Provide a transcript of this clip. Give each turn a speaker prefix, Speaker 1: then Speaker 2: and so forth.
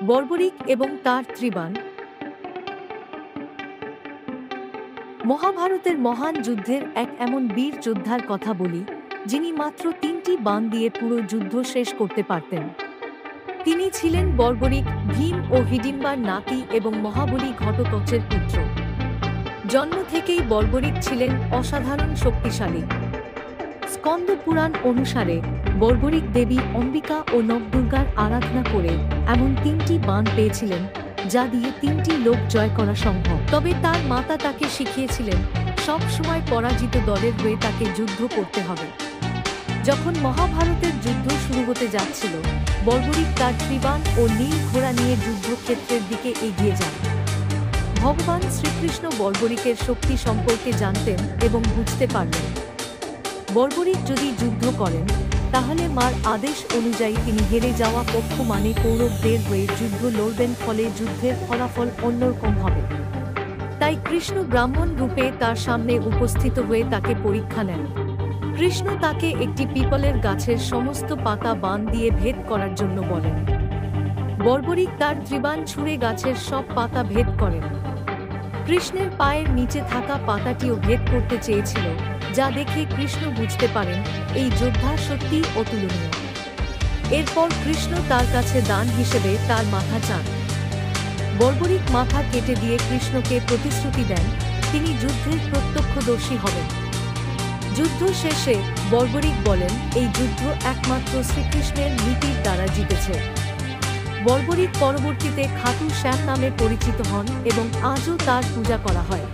Speaker 1: বর্বরিক এবং তার ত্রিবাণ। মহাভারতের মহান যুদ্ধের এক এমন বীর যোদ্ধার কথা বলি, যিনি মাত্র ৩টি বাণ দিয়ে পুরো যুদ্ধ শেষ করতে পারতেন। তিনি ছিলেন বর্বরিক, ভীম ও হিডিম্বার নাতি এবং মহাবলী ঘটোৎকচের পুত্র। জন্ম থেকেই বর্বরিক ছিলেন অসাধারণ শক্তিশালী। স্কন্দ পুরাণ অনুসারে বর্বরিক দেবী অম্বিকা ও নবদুর্গার আরাধনা করে এমন ৩টি বাণ পেয়েছিলেন, যা দিয়ে ৩টি লোক জয় করা সম্ভব। তবে তার মাতা তাকে শিখিয়েছিলেন সব সময় পরাজিত দলের হয়ে তাকে যুদ্ধ করতে হবে। যখন মহাভারতের যুদ্ধ শুরু হতে যাচ্ছিল, বর্বরিক তার ত্রিবাণ ও নীল ঘোড়া নিয়ে যুদ্ধক্ষেত্রের দিকে এগিয়ে যান। ভগবান শ্রীকৃষ্ণ বর্বরিকের শক্তি সম্পর্কে জানতেন এবং বুঝতে পারলেন বর্বরিক যদি যুদ্ধ করেন তাহলে মার আদেশ অনুযায়ী তিনি হেরে যাওয়া পক্ষ মানে কৌরবদের হয়ে যুদ্ধ লড়বেন, ফলে যুদ্ধের ফলাফল অন্যরকম হবে। তাই কৃষ্ণ ব্রাহ্মণ রূপে তার সামনে উপস্থিত হয়ে তাকে পরীক্ষা নেন। কৃষ্ণ তাকে একটি পিপলের গাছের সমস্ত পাতা বাণ দিয়ে ভেদ করার জন্য বলেন। বর্বরিক তার ত্রিবাণ ছুঁড়ে গাছের সব পাতা ভেদ করেন। কৃষ্ণের পায়ের নিচে থাকা পাতাটিও ভেদ করতে চেয়েছিল, যা দেখে কৃষ্ণ বুঝতে পারেন এই যোদ্ধা সত্যিই অতুলনীয়। এরপর কৃষ্ণ তার কাছে দান হিসেবে তার মাথা চান। বর্বরিক মাথা কেটে দিয়ে কৃষ্ণকে প্রতিশ্রুতি দেন তিনি যুদ্ধের প্রত্যক্ষদর্শী হবেন। যুদ্ধ শেষে বর্বরিক বলেন এই যুদ্ধ একমাত্র শ্রীকৃষ্ণের নীতির দ্বারা জিতেছে। বর্বরিক পরবর্তীতে খাটু শ্যাম নামে পরিচিত হন এবং আজও তার পূজা করা হয়।